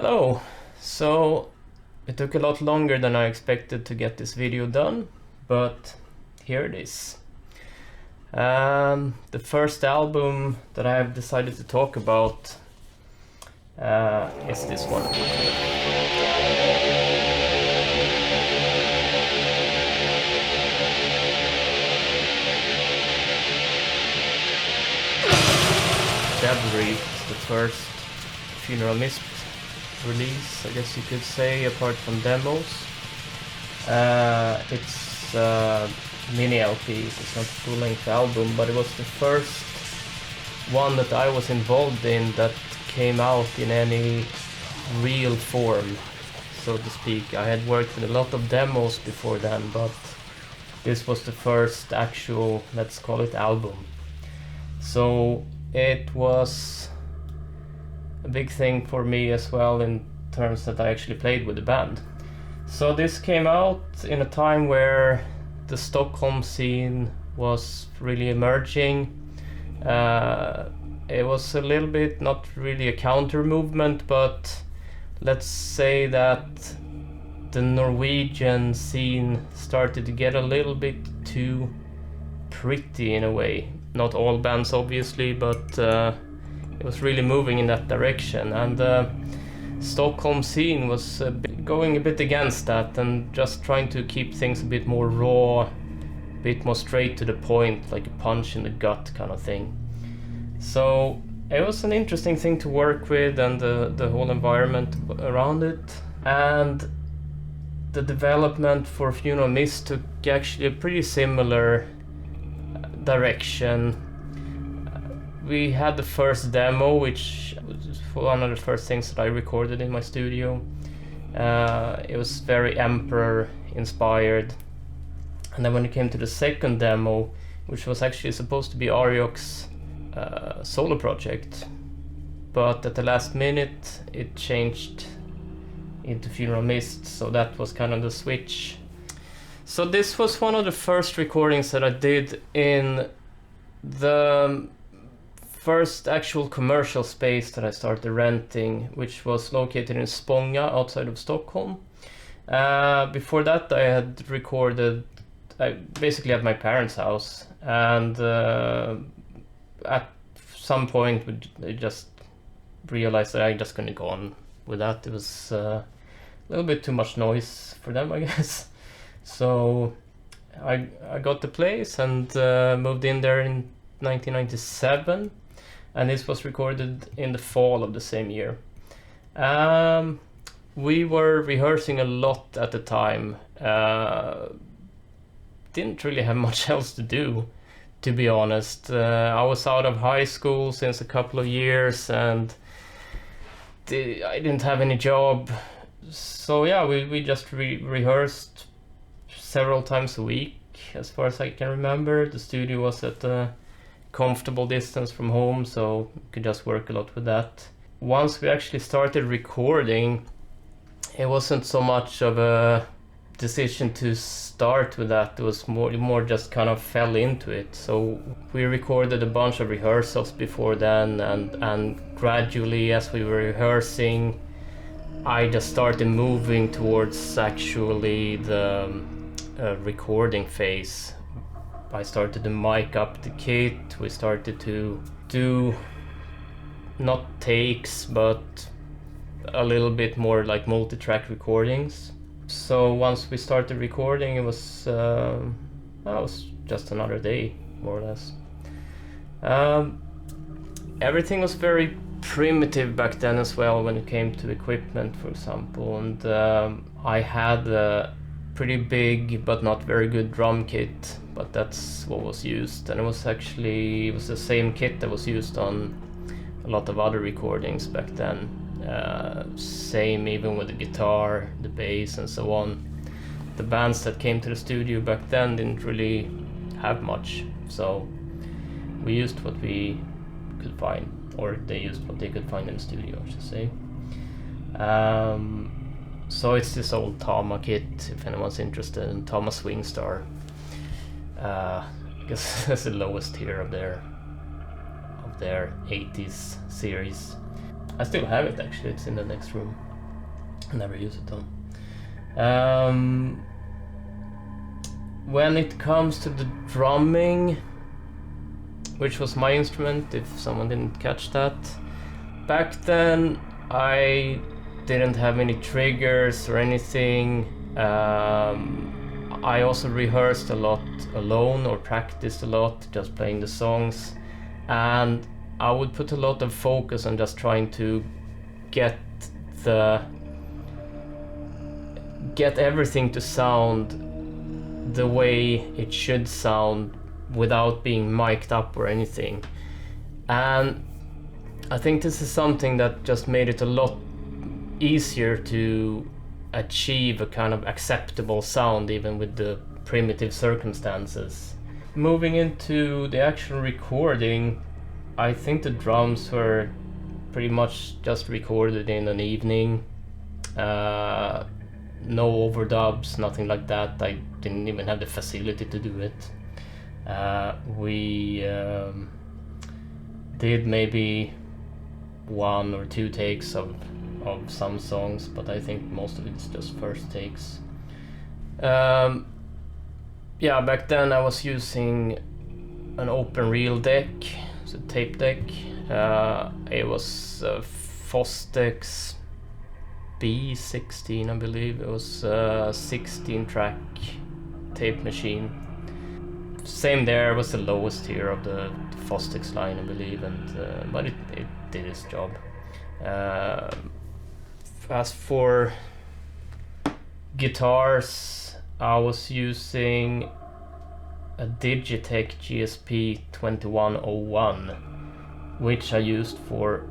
Hello! So it took a lot longer than I expected to get this video done, but here it is. The first album that I have decided to talk about is this one. Devilry is the first Funeral Mist release, I guess you could say, apart from demos. It's mini LP, it's not a full-length album, but it was the first one that I was involved in that came out in any real form, so to speak. I had worked with a lot of demos before then, but this was the first actual, let's call it, album. So it was a big thing for me as well in terms that I actually played with the band. So this came out in a time where the Stockholm scene was really emerging. It was a little bit, not really a counter movement, but let's say that the Norwegian scene started to get a little bit too pretty in a way. Not all bands obviously, but it was really moving in that direction, and the Stockholm scene was going a bit against that and just trying to keep things a bit more raw, a bit more straight to the point, like a punch in the gut kind of thing. So it was an interesting thing to work with, and the whole environment around it. And the development for Funeral Mist took actually a pretty similar direction. We had the first demo, which was one of the first things that I recorded in my studio. It was very Emperor inspired. And then when it came to the second demo, which was actually supposed to be Ariok's solo project, but at the last minute it changed into Funeral Mist, so that was kind of the switch. So this was one of the first recordings that I did in the first actual commercial space that I started renting, which was located in Spånga outside of Stockholm. Before that I had recorded basically at my parents' house, and at some point I just realized that I just couldn't go on with that. It was a little bit too much noise for them, I guess. So I got the place and moved in there in 1997, and this was recorded in the fall of the same year. We were rehearsing a lot at the time. Didn't really have much else to do, to be honest. I was out of high school since a couple of years, and I didn't have any job. So yeah, we just rehearsed several times a week, as far as I can remember. The studio was at a comfortable distance from home, so we could just work a lot with that. Once we actually started recording, it wasn't so much of a decision to start with that. It was more just kind of fell into it. So we recorded a bunch of rehearsals before then, and gradually as we were rehearsing, I just started moving towards actually the recording phase. I started to mic up the kit. We started to do not takes, but a little bit more like multi-track recordings. So once we started recording, it was just another day, more or less. Everything was very primitive back then as well when it came to equipment, for example, and I had a pretty big but not very good drum kit, but that's what was used, and it was the same kit that was used on a lot of other recordings back then. Same even with the guitar, the bass, and so on. The bands that came to the studio back then didn't really have much, so we used what we could find, or they used what they could find in the studio, I should say. So it's this old Tama kit, if anyone's interested, in Tama Swingstar. I guess that's the lowest tier of their 80s series. I still have it actually, it's in the next room. I never use it though. When it comes to the drumming, which was my instrument, if someone didn't catch that, back then I didn't have any triggers or anything. I also rehearsed a lot alone or practiced a lot just playing the songs, and I would put a lot of focus on just trying to get everything to sound the way it should sound without being mic'd up or anything. And I think this is something that just made it a lot easier to achieve a kind of acceptable sound even with the primitive circumstances. Moving into the actual recording, I think the drums were pretty much just recorded in an evening. No overdubs, nothing like that. I didn't even have the facility to do it. We did maybe 1 or 2 takes of some songs, but I think most of it's just first takes. Yeah, back then I was using an open reel deck, so tape deck. It was Fostex B16, I believe. It was a 16-track tape machine. Same there, was the lowest tier of the Fostex line, I believe, and but it did its job. As for guitars, I was using a Digitech GSP 2101, which I used for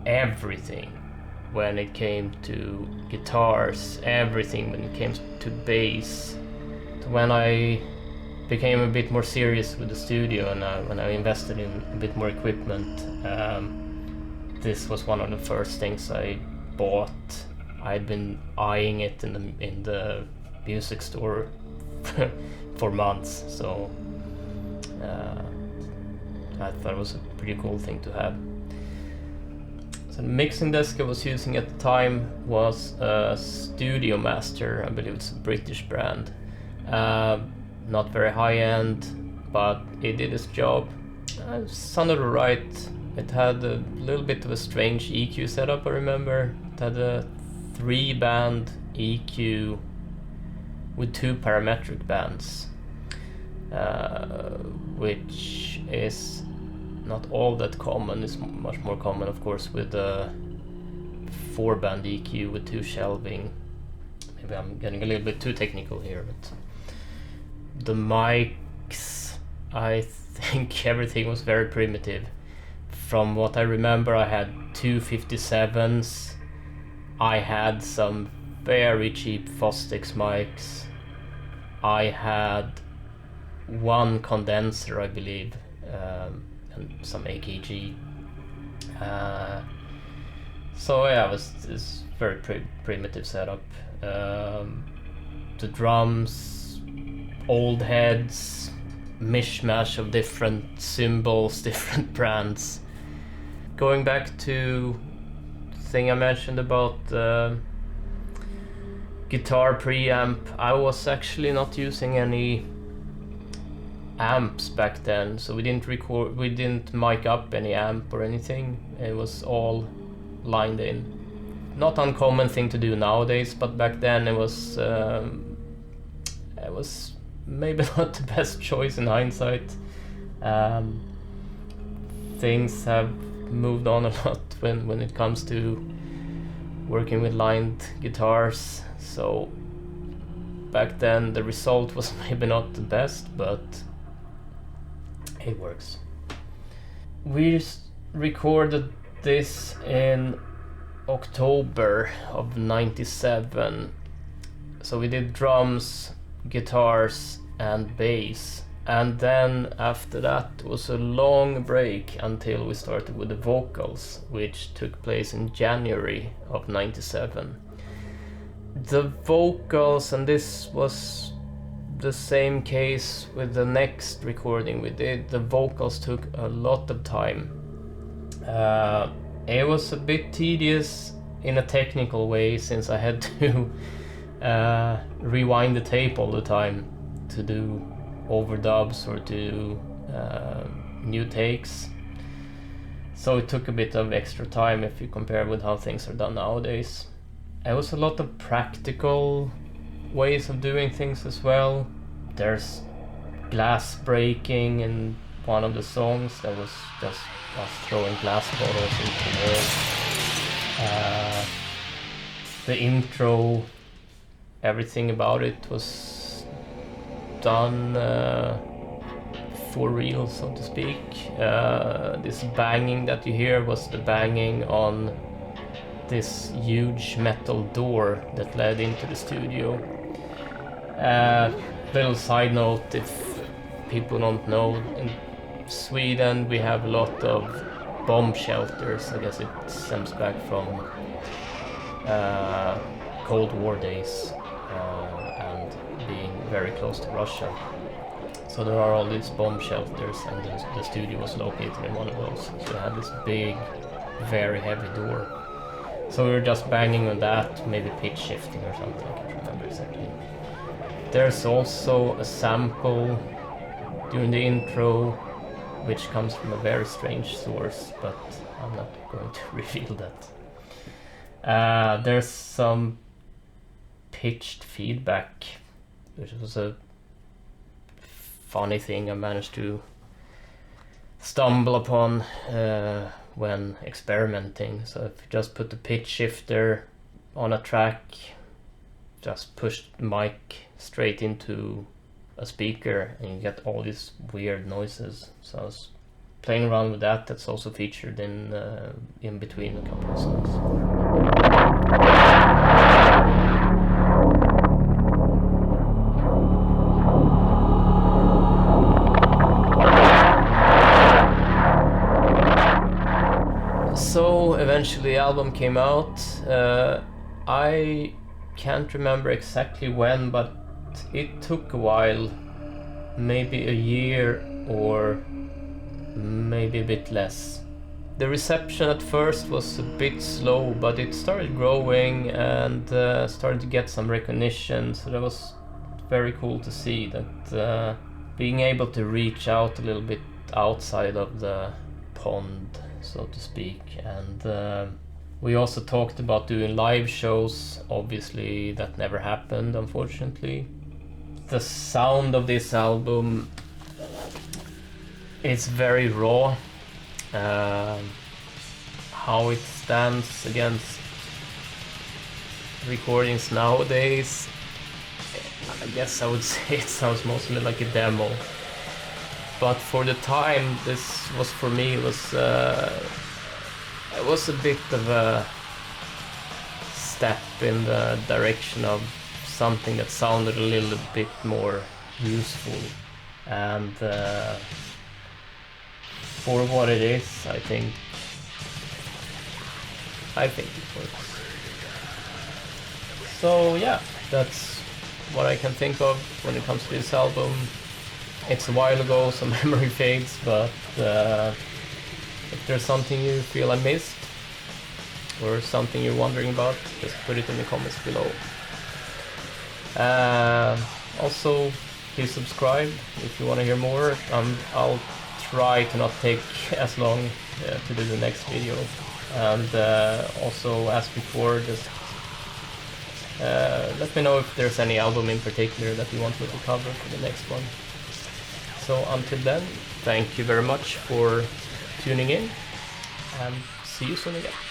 everything when it came to guitars, everything when it came to bass. When I became a bit more serious with the studio and when I invested in a bit more equipment, this was one of the first things I bought. I'd been eyeing it in the music store for months, so I thought it was a pretty cool thing to have. So the mixing desk I was using at the time was a Studio Master, I believe it's a British brand. Not very high end, but it did its job. It sounded alright. It had a little bit of a strange EQ setup, I remember. It had a 3-band EQ with 2 parametric bands, which is not all that common. It's much more common, of course, with a 4-band EQ with 2 shelving. Maybe I'm getting a little bit too technical here, but the mics, I think everything was very primitive. From what I remember, I had 2 57s. I had some very cheap Fostex mics. I had 1 condenser, I believe, and some AKG. So yeah, it was this very primitive setup. The drums, old heads, mishmash of different cymbals, different brands. Going back to the thing I mentioned about guitar preamp, I was actually not using any amps back then, so we didn't mic up any amp or anything. It was all lined in. Not uncommon thing to do nowadays, but back then it was maybe not the best choice in hindsight. Things have moved on a lot when it comes to working with lined guitars, so back then the result was maybe not the best, but it works. We recorded this in October of '97, so we did drums, guitars and bass, and then after that was a long break until we started with the vocals, which took place in January of '97. The vocals, and this was the same case with the next recording we did, the vocals took a lot of time. It was a bit tedious in a technical way, since I had to rewind the tape all the time to do overdubs or to do new takes. So it took a bit of extra time if you compare with how things are done nowadays. It was a lot of practical ways of doing things as well. There's glass breaking in one of the songs that was just us throwing glass bottles into the wall. The intro, everything about it was done for real, so to speak. This banging that you hear was the banging on this huge metal door that led into the studio. Little side note, if people don't know, in Sweden we have a lot of bomb shelters. I guess it stems back from Cold War days and being very close to Russia. So there are all these bomb shelters, and the studio was located in one of those. So we had this big, very heavy door. So we were just banging on that, maybe pitch shifting or something, I can't remember exactly. There's also a sample during the intro, which comes from a very strange source, but I'm not going to reveal that. There's some pitched feedback, which was a funny thing I managed to stumble upon when experimenting. So if you just put the pitch shifter on a track, just push the mic straight into a speaker and you get all these weird noises. So I was playing around with that. That's also featured in between a couple of songs. So eventually the album came out. I can't remember exactly when, but it took a while, maybe a year or maybe a bit less. The reception at first was a bit slow, but it started growing and started to get some recognition, so that was very cool to see that being able to reach out a little bit outside of the pond, so to speak. And we also talked about doing live shows. Obviously that never happened, unfortunately. The sound of this album is very raw. How it stands against recordings nowadays, I guess I would say it sounds mostly like a demo. But for the time, this was, for me, it was a bit of a step in the direction of something that sounded a little bit more useful. And for what it is, I think it works. So yeah, that's what I can think of when it comes to this album. It's a while ago, so memory fades, but if there's something you feel I missed or something you're wondering about, just put it in the comments below. Also, please subscribe if you want to hear more. I'll try to not take as long to do the next video. And also, as before, just let me know if there's any album in particular that you want me to cover for the next one. So until then, thank you very much for tuning in, and see you soon again.